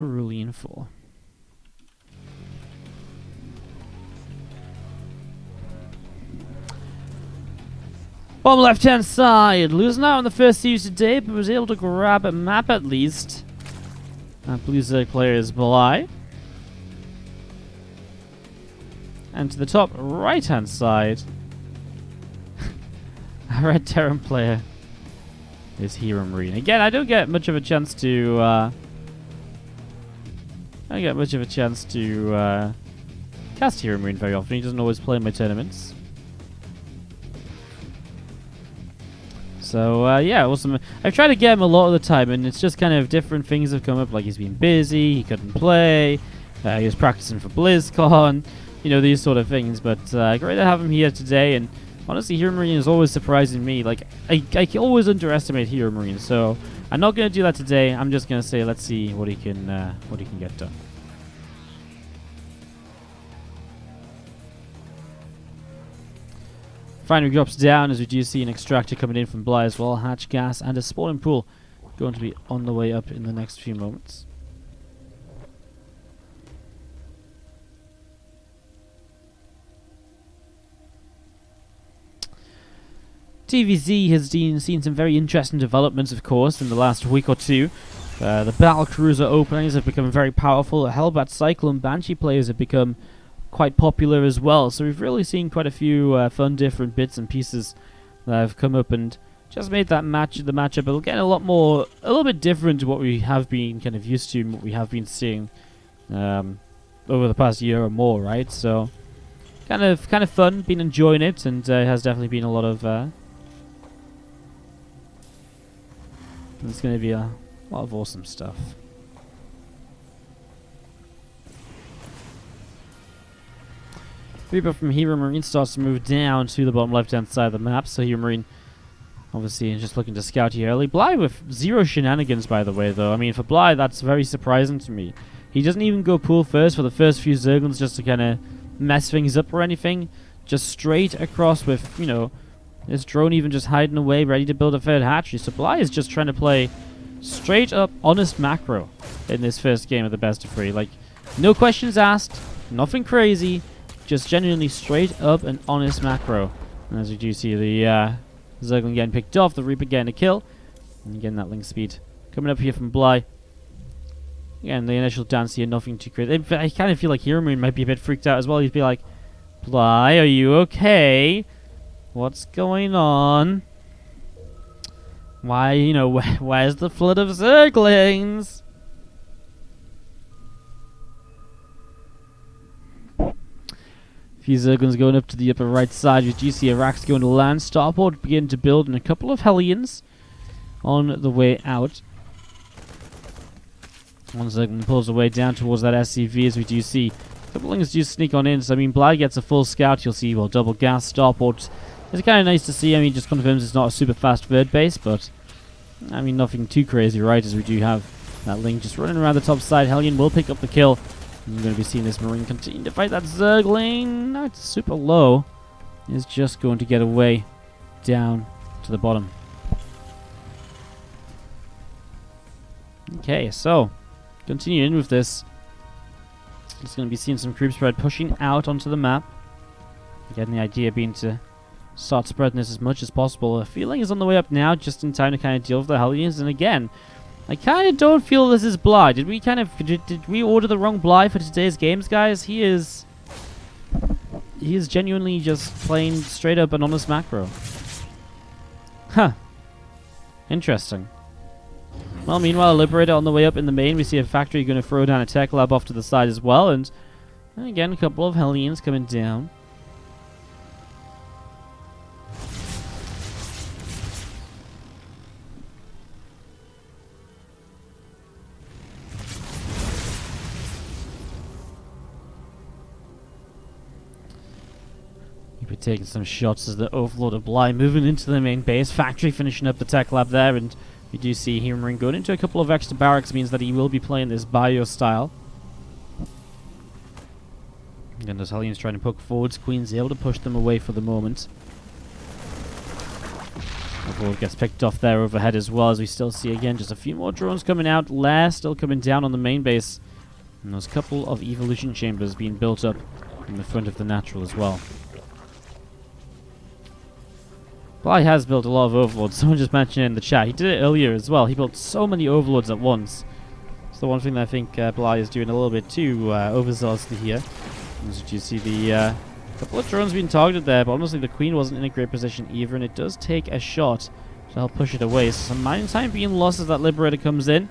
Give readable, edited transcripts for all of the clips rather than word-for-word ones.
Cerulean for? Bottom left hand side, losing out on the first series today, but was able to grab a map at least. Blue Zerg player is Bly. And to the top right hand side, a red Terran player is HeroMarine. Again, I don't get much of a chance to cast HeroMarine very often. He doesn't always play in my tournaments. So, yeah, awesome. I've tried to get him a lot of the time, and it's just kind of different things have come up. Like, he's been busy, he couldn't play, he was practicing for BlizzCon, you know, these sort of things. But great to have him here today, and honestly, HeroMarine is always surprising me. Like, I always underestimate HeroMarine, so I'm not going to do that today. I'm just going to say, let's see what he can get done. Finally drops down as we do see an extractor coming in from Bly as well, hatch gas, and a spawning pool going to be on the way up in the next few moments. TvZ has seen some very interesting developments, of course, in the last week or two. The battle cruiser openings have become very powerful. Hellbat Cyclone Banshee players have become quite popular as well, so we've really seen quite a few fun different bits and pieces that have come up and just made that matchup again a little bit different to what we have been kind of used to and what we have been seeing over the past year or more, right? So kind of fun, been enjoying it, and has definitely been a lot of there's going to be a lot of awesome stuff. People from HeroMarine starts to move down to the bottom left-hand side of the map, so HeroMarine obviously is just looking to scout here early. Bly with 0 shenanigans, by the way, though. I mean, for Bly, that's very surprising to me. He doesn't even go pool first for the first few Zerglings just to kind of mess things up or anything. Just straight across with, you know, his drone even just hiding away, ready to build a third hatchery. So Bly is just trying to play straight up honest macro in this first game of the best of 3. Like, no questions asked, nothing crazy. Just genuinely straight up and honest macro. And as you do see, the Zergling getting picked off, the Reaper getting a kill. And again, that link speed coming up here from Bly. Again, the initial dance here, nothing too crazy. I kind of feel like HeroMarine might be a bit freaked out as well. He'd be like, Bly, are you okay? What's going on? Why, you know, where's the flood of Zerglings? Few Zerglings going up to the upper right side. You do see Iraq's going to land. Starport begin to build, and a couple of Hellions on the way out. One Zergling pulls away down towards that SCV as we do see a couple of things do sneak on in. So I mean, Bly gets a full scout. You'll see, well, double gas. Starport. It's kind of nice to see. I mean, just confirms it's not a super fast third base, but I mean, nothing too crazy, right? As we do have that link just running around the top side. Hellion will pick up the kill. You're going to be seeing this Marine continue to fight that Zergling. No, it's super low. It's just going to get away down to the bottom. Okay, so continuing with this. Just going to be seeing some creep spread pushing out onto the map. Again, the idea being to start spreading this as much as possible. The feeling is on the way up now, just in time to kind of deal with the Hellions. And again, I kind of don't feel this is Bly. Did we order the wrong Bly for today's games, guys? He is genuinely just playing straight up an honest macro. Huh. Interesting. Well, meanwhile, Liberator on the way up in the main. We see a factory going to throw down a tech lab off to the side as well. And again, a couple of Hellions coming down. We're taking some shots as the Overlord of Bly moving into the main base. Factory finishing up the tech lab there, and we do see HeroMarine going into a couple of extra barracks. Means that he will be playing this bio style. Again, those Hellions trying to poke forwards. Queen's able to push them away for the moment. Overlord gets picked off there overhead as well, as we still see again just a few more drones coming out. Lair still coming down on the main base. And there's a couple of evolution chambers being built up in the front of the natural as well. Bly has built a lot of overlords. Someone just mentioned it in the chat. He did it earlier as well. He built so many overlords at once. It's the one thing that I think Bly is doing a little bit too overzealously here. As you see the couple of drones being targeted there, but honestly the queen wasn't in a great position either, and it does take a shot to help push it away. So some mining time being lost as that Liberator comes in.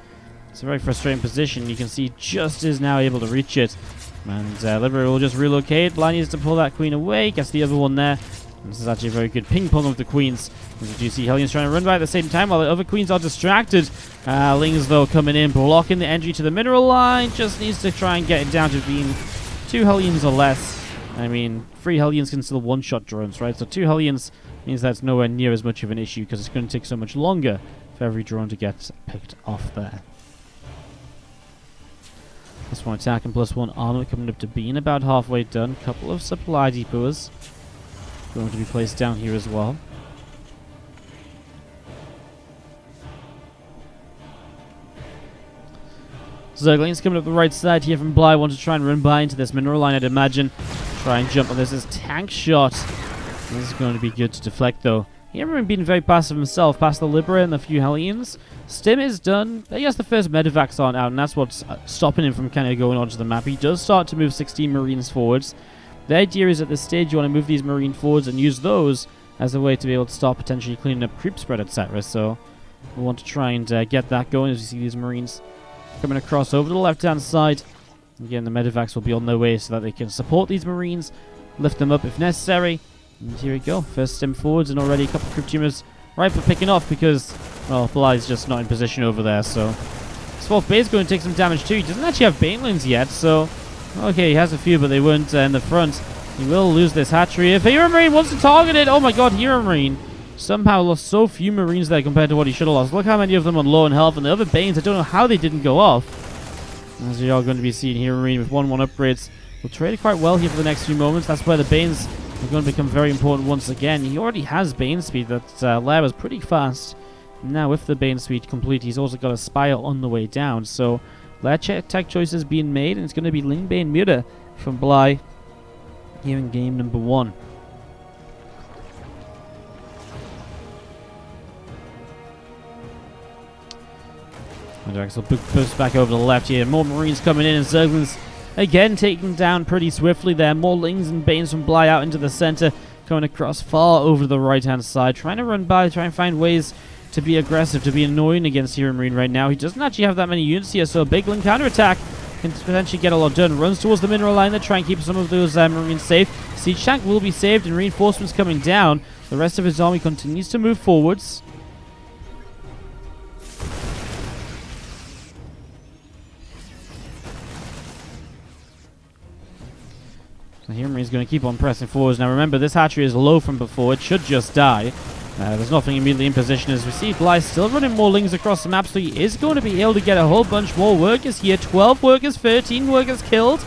It's a very frustrating position. You can see just is now able to reach it. And Liberator will just relocate. Bly needs to pull that queen away, gets the other one there. And this is actually a very good ping pong of the queens. As you see, Hellions trying to run by at the same time while the other queens are distracted. Lings, though, coming in, blocking the entry to the mineral line. Just needs to try and get it down to being 2 Hellions or less. I mean, 3 Hellions can still one-shot drones, right? So 2 Hellions means that's nowhere near as much of an issue because it's going to take so much longer for every drone to get picked off there. +1 attack and +1 armor coming up to being about halfway done. Couple of supply depots going to be placed down here as well. Zergling's coming up the right side here from Bly. Want to try and run by into this mineral line, I'd imagine. Try and jump on this. Tank shot. This is going to be good to deflect, though. HeroMarine being very passive himself, past the Liberator and a few Hellions. Stim is done. He has the first Medivacs on out, and that's what's stopping him from kind of going onto the map. He does start to move 16 Marines forwards. The idea is at this stage you want to move these Marine forwards and use those as a way to be able to start potentially cleaning up creep spread, etc. So we want to try and get that going as you see these Marines coming across over to the left-hand side. Again, the Medivacs will be on their way so that they can support these Marines, lift them up if necessary. And here we go. First stim forwards, and already a couple of creep tumors right for picking off because, well, Bly's just not in position over there. So this 4th base is going to take some damage too. He doesn't actually have Banelings yet, so okay, he has a few, but they weren't in the front. He will lose this hatchery if HeroMarine wants to target it. Oh my god, HeroMarine somehow lost so few Marines there compared to what he should have lost. Look how many of them on low in health, and the other Banes, I don't know how they didn't go off. As we are going to be seeing HeroMarine with 1-1 upgrades. Will trade quite well here for the next few moments. That's where the Banes are going to become very important once again. He already has Bane speed. That Lair was pretty fast. Now with the Bane speed complete, he's also got a Spire on the way down. So Lair tech choices being made, and it's going to be Ling Bane Muta from Bly here in game number 1. Drax will push back over to the left here. More Marines coming in, and Zerglings again taken down pretty swiftly there. More Lings and Banes from Bly out into the center, coming across far over to the right-hand side. Trying to run by, try and find ways to be aggressive, to be annoying against HeroMarine right now. He doesn't actually have that many units here, so a big Ling counterattack can potentially get a lot done. Runs towards the mineral line to try and keep some of those Marines safe. Siege tank will be saved, and reinforcements coming down. The rest of his army continues to move forwards. HeroMarine's going to keep on pressing forwards. Now remember, this hatchery is low from before. It should just die. There's nothing immediately in position as we see Bly still running more Lings across the map, so he is going to be able to get a whole bunch more workers here. 12 workers, 13 workers killed.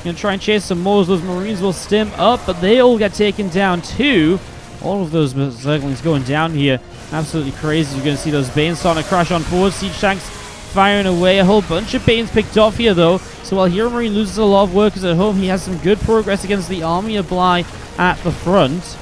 Going to try and chase some more as those Marines will stim up, but they all get taken down too. All of those Zerglings going down here. Absolutely crazy. You're going to see those Banes starting to crash on forward. Siege tanks firing away. A whole bunch of Banes picked off here though. So while HeroMarine loses a lot of workers at home, he has some good progress against the army of Bly at the front.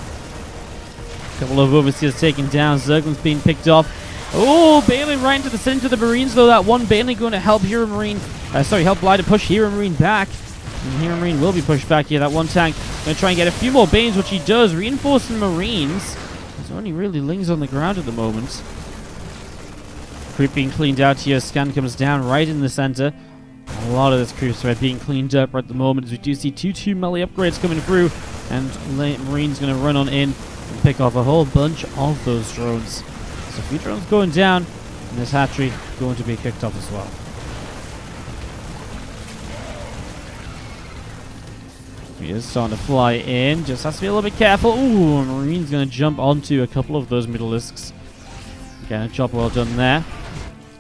A couple of overseers taken down. Zerglings being picked off. Oh, Baneling right into the center of the Marines though. That one Baneling going to help help Bly to push HeroMarine back. And HeroMarine will be pushed back here. That one tank going to try and get a few more Banes, which he does. Reinforcing Marines. There's only really Lings on the ground at the moment. Creep being cleaned out here. Scan comes down right in the center. A lot of this creep thread being cleaned up right at the moment, as we do see 2 melee upgrades coming through, and Marine's going to run on in and pick off a whole bunch of those drones. So a few drones going down, and this hatchery going to be kicked off as well. He is starting to fly in, just has to be a little bit careful. Ooh, Marine's going to jump onto a couple of those Middlisks. Again, a job well done there.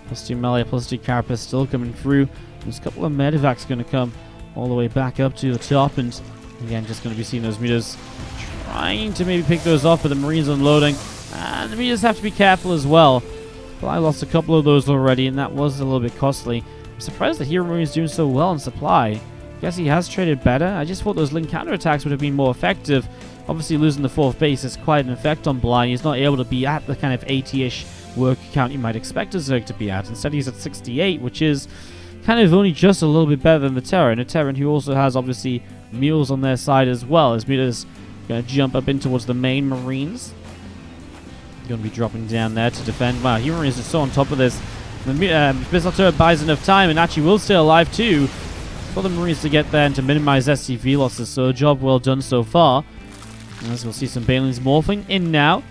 +2 melee, +2 carapace still coming through. There's a couple of Medivacs going to come all the way back up to the top, and again, just going to be seeing those meters trying to maybe pick those off, but the Marines unloading. And we just have to be careful as well. But I lost a couple of those already, and that was a little bit costly. I'm surprised that HeroMarine is doing so well in supply. Guess he has traded better. I just thought those link counterattacks would have been more effective. Obviously, losing the 4th base is quite an effect on Bly. He's not able to be at the kind of 80-ish work count you might expect a Zerg to be at. Instead, he's at 68, which is kind of only just a little bit better than the Terran. A Terran who also has, obviously, mules on their side as well. As Muta's going to jump up in towards the main Marines. Going to be dropping down there to defend. Wow, HeroMarine is just so on top of this. The missile turret buys enough time and actually will stay alive too for the Marines to get there and to minimize SCV losses. So a job well done so far. As we'll see some Banelings morphing in now.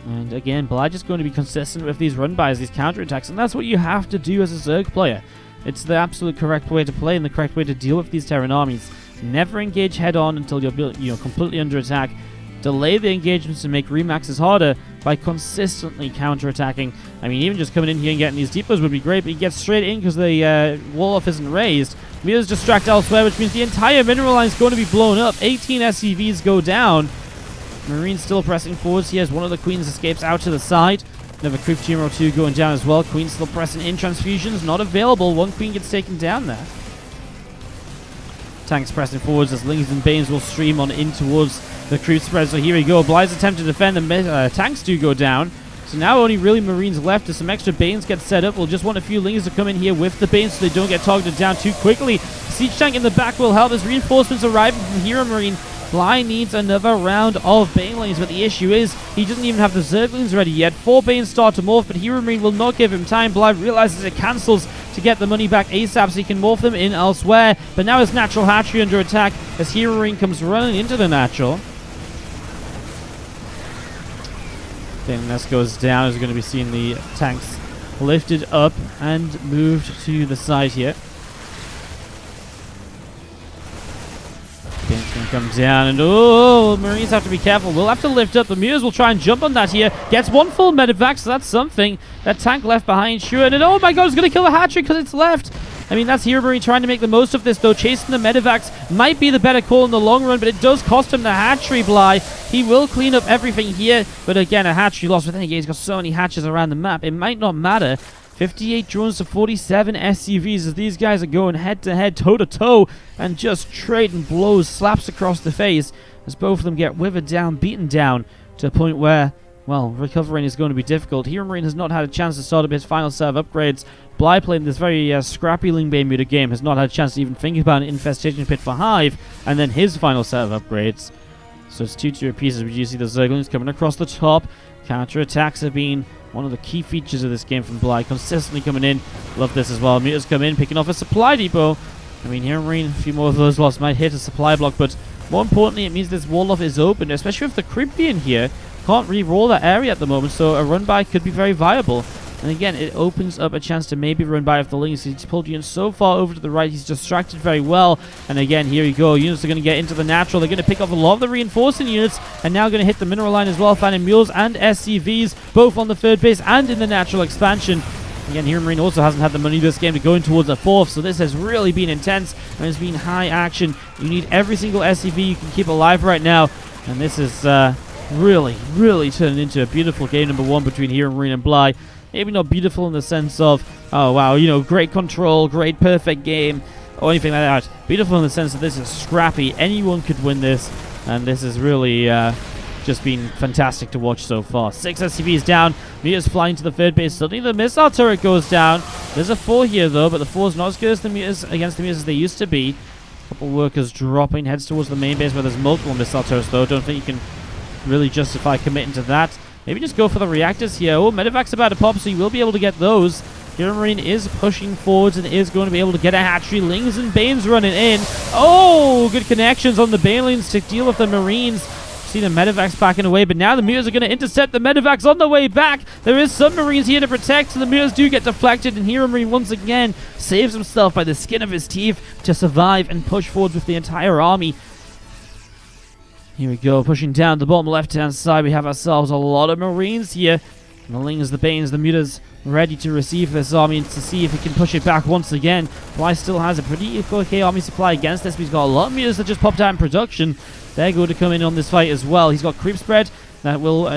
And again, Bly just going to be consistent with these run-bys, these counterattacks, and that's what you have to do as a Zerg player. It's the absolute correct way to play and the correct way to deal with these Terran armies. Never engage head-on until you're completely under attack. Delay the engagements and make remaxes harder by consistently counterattacking. I mean, even just coming in here and getting these depots would be great, but he gets straight in because the wall-off isn't raised. Mirrors distract elsewhere, which means the entire mineral line is going to be blown up. 18 SCVs go down. Marine's still pressing forwards here as one of the Queens escapes out to the side. Another Creep Team or 2 going down as well. Queen's still pressing in. Transfusions not available. One Queen gets taken down there. Tanks pressing forwards as Lings and Banes will stream on in towards the creep spread. So here we go. Bly's attempt to defend. The tanks do go down. So now only really Marines left as some extra Banes get set up. We'll just want a few Lings to come in here with the Banes so they don't get targeted down too quickly. Siege tank in the back will help as reinforcements arriving from HeroMarine. Bly needs another round of Banelings, but the issue is he doesn't even have the Zerglings ready yet. 4 Banes start to morph, but HeroMarine will not give him time. Bly realizes it cancels to get the money back ASAP so he can morph them in elsewhere. But now his natural hatchery under attack as HeroMarine comes running into the natural. Then this goes down. Is going to be seeing the tanks lifted up and moved to the side here. Bane's going to come down, and Marines have to be careful. We'll have to lift up. The Muters will try and jump on that here. Gets one full medevac, so that's something. That tank left behind, sure. And oh my god, it's going to kill the hatchery because it's left. I mean, that's HeroMarine trying to make the most of this, though. Chasing the medevacs might be the better call in the long run, but it does cost him the hatchery, Bly. He will clean up everything here, but again, a hatchery loss. But then again, he's got so many hatches around the map. It might not matter. 58 drones to 47 SCVs as these guys are going head-to-head, toe-to-toe, and just trading blows, slaps across the face as both of them get withered down, beaten down to a point where, well, recovering is going to be difficult. HeroMarine has not had a chance to start up his final set of upgrades. Bly playing this very scrappy Lingbane Muta game has not had a chance to even think about an Infestation Pit for Hive, and then his final set of upgrades. So it's 2-2 pieces. We do see the Zerglings coming across the top. Counter-attacks have been one of the key features of this game from Bly, consistently coming in. Love this as well. Mutas come in, picking off a supply depot. I mean, HeroMarine, a few more of those loss might hit a supply block, but more importantly, it means this wall-off is open, especially with the creep being here. Can't re-roll that area at the moment, so a run-by could be very viable. And again, it opens up a chance to maybe run by if the Lings. He's pulled units so far over to the right, he's distracted very well. And again, here we go. Units are going to get into the natural. They're going to pick off a lot of the reinforcing units, and now going to hit the mineral line as well, finding mules and SCVs, both on the third base and in the natural expansion. Again, HeroMarine also hasn't had the money this game to go in towards a fourth, so this has really been intense, and it's been high action. You need every single SCV you can keep alive right now, and this is really turning into a beautiful game number one between HeroMarine and Bly. Maybe not beautiful in the sense of, oh wow, you know, great control, great perfect game, or anything like that. Beautiful in the sense that this is scrappy. Anyone could win this, and this has really just been fantastic to watch so far. 6 SCVs down. Muta's flying to the third base. Suddenly the missile turret goes down. There's a 4 here though, but the 4's not as good as the Mutas against the Mutas as they used to be. A couple workers dropping, heads towards the main base where there's multiple missile turrets though. Don't think you can really justify committing to that. Maybe just go for the reactors here. Oh, medevac's about to pop, so you will be able to get those. HeroMarine is pushing forwards and is going to be able to get a hatchery. Lings and Banes running in. Oh, good connections on the Banelings to deal with the Marines. See the medevacs backing away, but now the Mutas are going to intercept the medevacs on the way back. There is some Marines here to protect, so the Mutas do get deflected, and HeroMarine once again saves himself by the skin of his teeth to survive and push forwards with the entire army. Here we go, pushing down the bottom left-hand side. We have ourselves a lot of Marines here. And the Lings, the Banes, the Mutas ready to receive this army and to see if he can push it back once again. Bly still has a pretty okay army supply against this, but he's got a lot of Mutas that just popped out in production. They're going to come in on this fight as well. He's got creep spread that will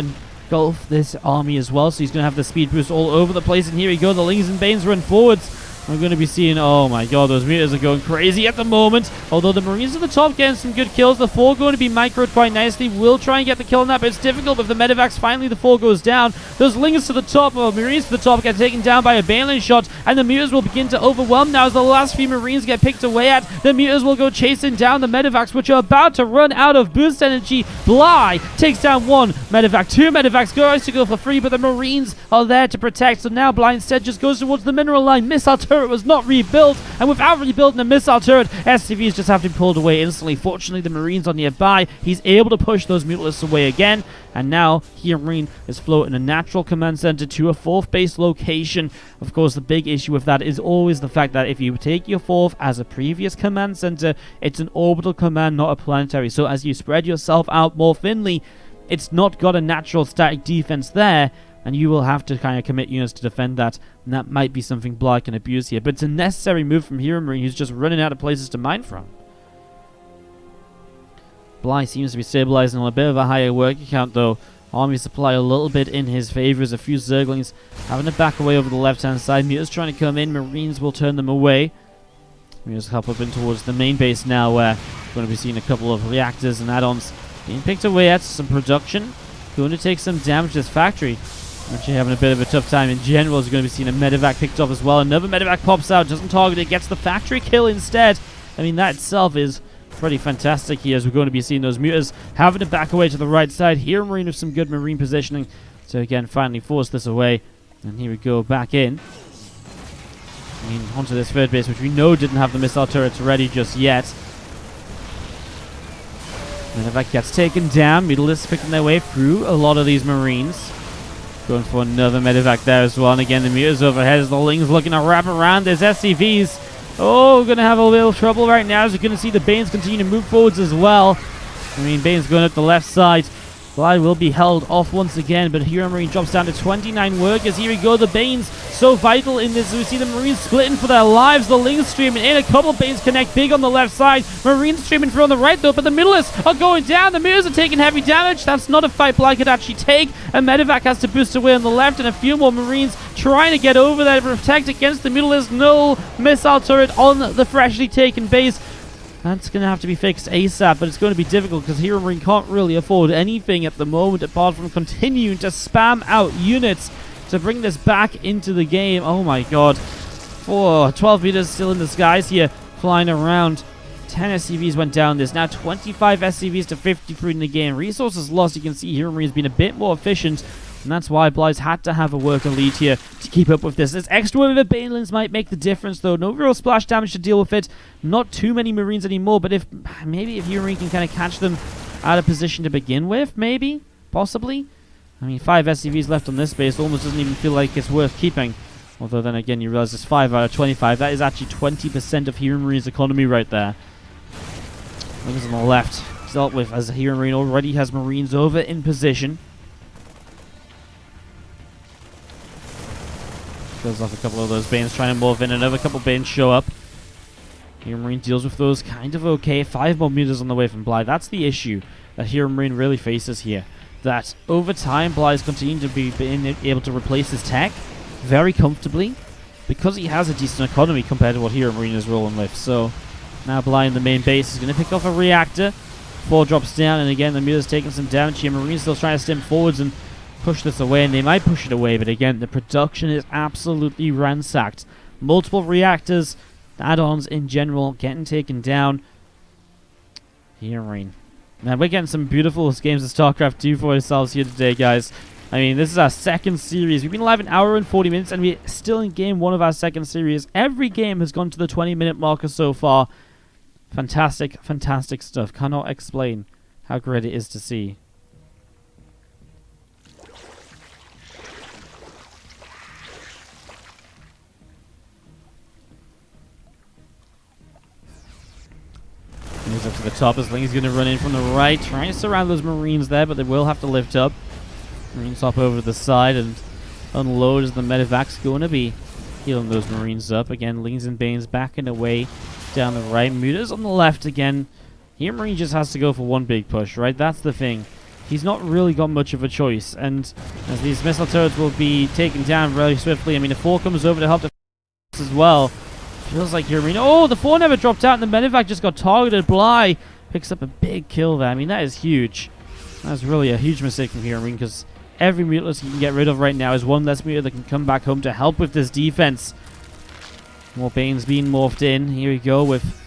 engulf this army as well. So he's going to have the speed boost all over the place. And here we go. The Lings and Banes run forwards. We're going to be seeing, oh my god, those meters are going crazy at the moment. Although the Marines at the top getting some good kills. The 4 going to be microed quite nicely. Will try and get the kill on that, but it's difficult with the medevacs. Finally, the 4 goes down. Those Lings to the top, or Marines to the top, get taken down by a Baneling shot. And the meters will begin to overwhelm now as the last few Marines get picked away at. The meters will go chasing down the medevacs, which are about to run out of boost energy. Bly takes down 1 medevac. 2 medevacs goes to go for free, but the Marines are there to protect. So now Bly instead just goes towards the mineral line. Missile turret was not rebuilt, and without rebuilding a missile turret, SCVs just have to be pulled away instantly. Fortunately, the Marines are nearby. He's able to push those mutalisks away again, and now HeroMarine is floating a natural command center to a 4th base location. Of course, the big issue with that is always the fact that if you take your 4th as a previous command center, it's an orbital command, not a planetary. So as you spread yourself out more thinly, it's not got a natural static defense there, and you will have to kind of commit units to defend that, and that might be something Bly can abuse here. But it's a necessary move from HeroMarine, who's just running out of places to mine from. Bly seems to be stabilizing on a bit of a higher work count, though. Army supply a little bit in his favor as a few Zerglings having to back away over the left-hand side. Muters trying to come in. Marines will turn them away. We just hop up in towards the main base now, where we're going to be seeing a couple of reactors and add-ons being picked away at. Some production. Going to take some damage to this factory. Actually having a bit of a tough time in general. Is going to be seeing a medevac picked off as well. Another medevac pops out, doesn't target it, gets the factory kill instead. I mean, that itself is pretty fantastic here, as we're going to be seeing those muters having to back away to the right side. HeroMarine with some good Marine positioning to again finally force this away. And here we go back in. I mean, onto this 3rd base, which we know didn't have the missile turrets ready just yet. Medevac gets taken down. Mutalisks picking their way through a lot of these Marines. Going for another medevac there as well. And again, the muters overhead as the Lings looking to wrap around. There's SCVs. Oh, going to have a little trouble right now as we're going to see the Banes continue to move forwards as well. I mean, Banes going up the left side. Bly will be held off once again, but HeroMarine drops down to 29 workers. Here we go, the Banes so vital in this. We see the Marines splitting for their lives. The Lings streaming in. A couple of Banes connect big on the left side. Marines streaming through on the right though, but the Mutalisks are going down. The Muters are taking heavy damage. That's not a fight Bly could actually take. A medevac has to boost away on the left, and a few more Marines trying to get over there to protect against the Mutalisks. No missile turret on the freshly taken base. That's going to have to be fixed ASAP, but it's going to be difficult because HeroMarine can't really afford anything at the moment apart from continuing to spam out units to bring this back into the game. Oh my god. 12 meters still in the skies here, flying around. 10 SCVs went down. There's now 25 SCVs to 53 in the game. Resources lost. You can see HeroMarine's been a bit more efficient, and that's why Bly's had to have a worker lead here to keep up with this. This extra wave of Banelings might make the difference, though. No real splash damage to deal with it. Not too many Marines anymore, but maybe if HeroMarine can kind of catch them out of position to begin with, maybe, possibly. I mean, 5 SCVs left on this base almost doesn't even feel like it's worth keeping. Although then again, you realize it's 5 out of 25. That is actually 20% of HeroMarine's economy right there. Lings on the left dealt with as HeroMarine already has Marines over in position. Kills off a couple of those Banes trying to move in. Another couple Banes show up. HeroMarine deals with those kind of okay. 5 more meters on the way from Bly. That's the issue that HeroMarine really faces here. That over time, Bly is continuing to be able to replace his tech very comfortably because he has a decent economy compared to what HeroMarine is rolling with. So now Bly in the main base is going to pick off a reactor. 4 drops down, and again, the meter's taking some damage here. Marine's still trying to stem forwards and push this away, and they might push it away, but again, the production is absolutely ransacked. Multiple reactors, add-ons in general, getting taken down. HeroMarine. Man, we're getting some beautiful games of StarCraft 2 for ourselves here today, guys. I mean, this is our second series. We've been live an hour and 40 minutes, and we're still in game 1 of our second series. Every game has gone to the 20-minute marker so far. Fantastic, fantastic stuff. Cannot explain how great it is to see. Moves up to the top as Ling's going to run in from the right, trying to surround those Marines there, but they will have to lift up. Marines hop over to the side and unload as the medevac's going to be healing those Marines up. Again, Lings and Banes backing away down the right. Mutas on the left again. HeroMarine just has to go for one big push, right? That's the thing. he's not really got much of a choice. And as these missile turrets will be taken down very swiftly, I mean, the 4 comes over to help as well. Feels like HeroMarine. Oh, the 4 never dropped out, and the medevac just got targeted. Bly picks up a big kill there. I mean, that is huge. That's really a huge mistake from HeroMarine, because every mutalist you can get rid of right now is one less mutant that can come back home to help with this defense. More Banes being morphed in. Here we go with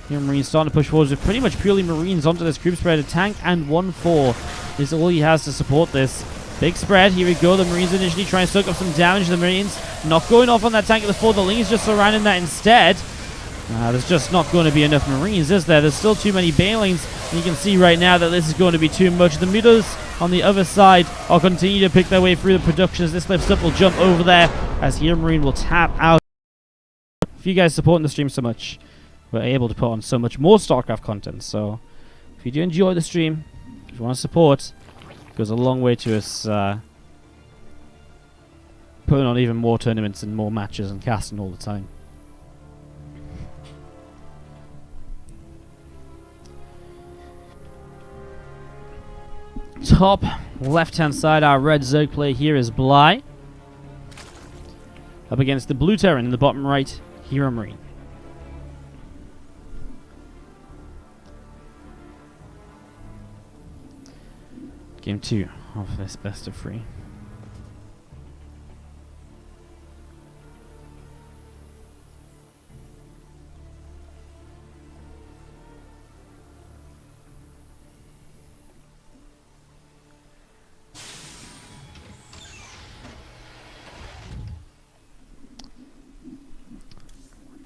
HeroMarine starting to push forwards with pretty much purely Marines onto this group spread. A tank and 1-4 is all he has to support this. Big spread. Here we go. The Marines initially trying to soak up some damage. The Marines not going off on that tank at the 4. The Lings just surrounding that instead. There's just not going to be enough Marines, is there? There's still too many Banelings. And you can see right now that this is going to be too much. The Mutas on the other side will continue to pick their way through the production as this lifts up will jump over there as HeroMarine will tap out. If you guys supporting the stream so much, we're able to put on so much more StarCraft content. So if you do enjoy the stream, if you want to support, it goes a long way to us putting on even more tournaments and more matches and casting all the time. Top left-hand side, our red Zerg player here is Bly. Up against the blue Terran in the bottom right, HeroMarine. Game 2 of this best of 3.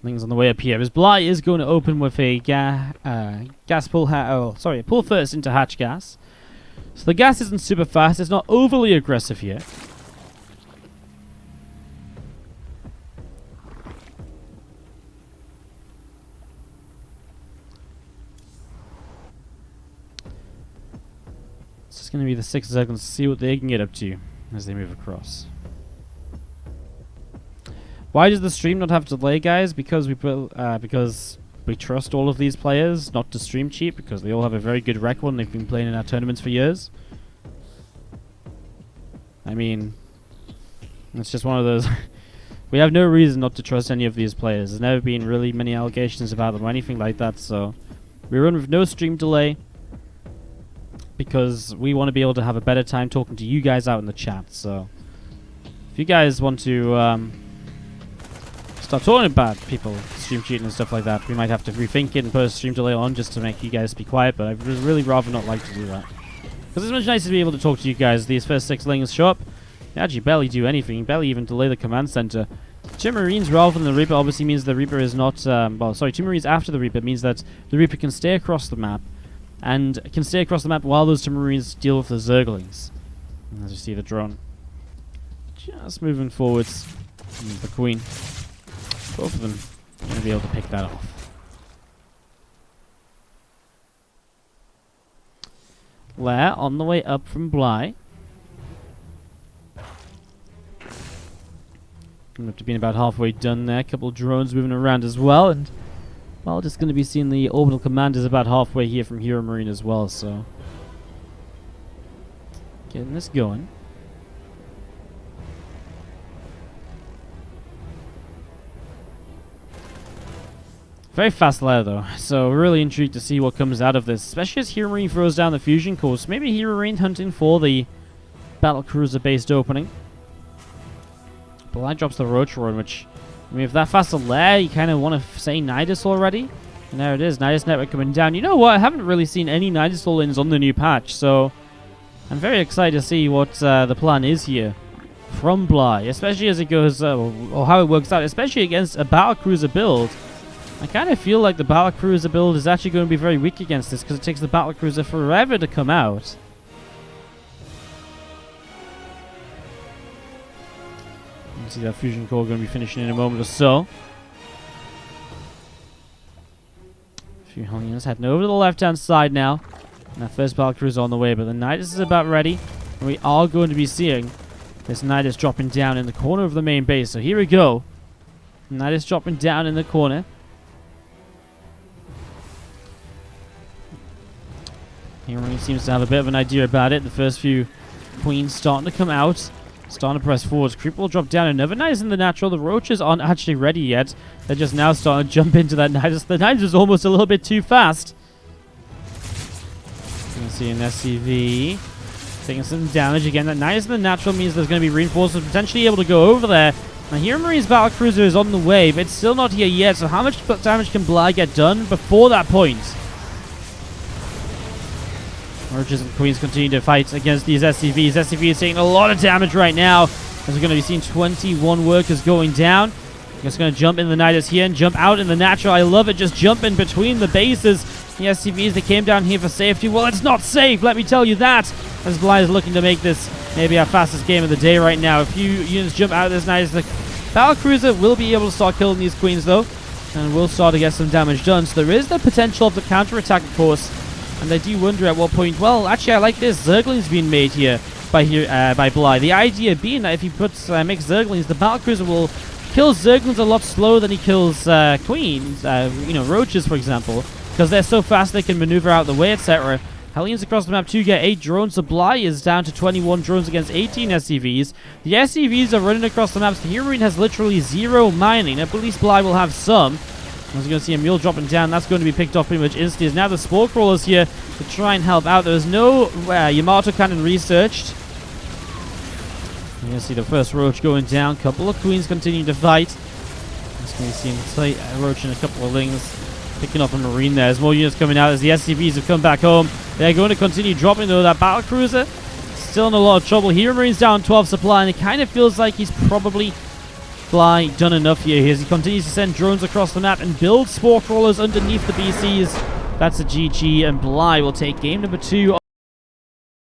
Things on the way up here. As Bly is going to open with a gas pull pull first into hatch gas. So the gas isn't super fast. It's not overly aggressive here. It's just going to be the 6 seconds to see what they can get up to as they move across. Why does the stream not have delay, guys? Because we trust all of these players not to stream cheap, because they all have a very good record and they've been playing in our tournaments for years. I mean, it's just one of those. We have no reason not to trust any of these players. There's never been really many allegations about them or anything like that, so we run with no stream delay because we want to be able to have a better time talking to you guys out in the chat. So if you guys want to start talking about people stream cheating and stuff like that, we might have to rethink it and put a stream delay on just to make you guys be quiet, but I'd really rather not like to do that. Because it's much nicer to be able to talk to you guys. These first 6 Lings show up, they actually barely do anything, barely even delay the command center. 2 Marines rather than the Reaper obviously means the Reaper is not, 2 Marines after the Reaper means that the Reaper can stay across the map, and can stay across the map while those 2 Marines deal with the Zerglings. As you see the drone just moving forwards, and the Queen. Both of them are going to be able to pick that off. Lair on the way up from Bly. Coming up to being about halfway done there. A couple of drones moving around as well. And, well, just going to be seeing the orbital command is about halfway here from HeroMarine as well. So, getting this going. Very fast lair though, so really intrigued to see what comes out of this, especially as HeroMarine throws down the fusion course. Maybe HeroMarine hunting for the battlecruiser based opening. Bly drops the roach run, which, I mean, if that fast a lair, you kind of want to say Nidus already. And there it is, Nidus network coming down. You know what, I haven't really seen any Nidus all-ins on the new patch, so I'm very excited to see what the plan is here from Bly, especially as it goes, or how it works out, especially against a battlecruiser build. I kind of feel like the battlecruiser build is actually going to be very weak against this, because it takes the battlecruiser forever to come out. You can see that fusion core going to be finishing in a moment or so. A few Hellions heading over to the left-hand side now. And that first battlecruiser on the way, but the Nidus is about ready. And we are going to be seeing this Nidus dropping down in the corner of the main base. So here we go. Nidus dropping down in the corner. HeroMarine seems to have a bit of an idea about it. The first few queens starting to come out. Starting to press forwards. Creep will drop down. Another Nidus in the natural. The roaches aren't actually ready yet. They're just now starting to jump into that Nidus. The Nidus is almost a little bit too fast. You can see an SCV taking some damage again. That Nidus in the natural means there's going to be reinforcements potentially able to go over there. Now HeroMarine's battlecruiser is on the way, but it's still not here yet. So how much damage can Bly get done before that point? Roaches and Queens continue to fight against these SCVs. SCV is taking a lot of damage right now. As we're going to be seeing 21 workers going down. Just going to jump in the Nidus here and jump out in the natural. I love it. Just jump in between the bases. The SCVs, they came down here for safety. Well, it's not safe, let me tell you that. As Bly is looking to make this maybe our fastest game of the day right now. A few units jump out of this Nidus. The battlecruiser will be able to start killing these Queens, though. And will start to get some damage done. So there is the potential of the counterattack, of course. And I do wonder at what point. Well, actually, I like this. Zergling's being made here by Bly. The idea being that if he makes Zerglings, the battlecruiser will kill Zerglings a lot slower than he kills Queens. Roaches, for example, because they're so fast they can maneuver out the way, etc. Hellions across the map too get 8 drones. The Bly is down to 21 drones against 18 SCVs. The SCVs are running across the maps. The HeroMarine has literally 0 mining. At least Bly will have some. As you're going to see a mule dropping down, that's going to be picked off pretty much instantly. As now the Spore Crawlers here to try and help out. There's no Yamato Cannon researched. You're going to see the first Roach going down. Couple of Queens continue to fight. Just going to see a Roach and a couple of Lings picking off a Marine there. There's more units coming out as the SCVs have come back home. They're going to continue dropping, though. That battlecruiser still in a lot of trouble. HeroMarine's down 12 supply, and it kind of feels like he's probably Bly done enough here as he continues to send drones across the map and build Spore Crawlers underneath the BCs. That's a GG, and Bly will take game number 2.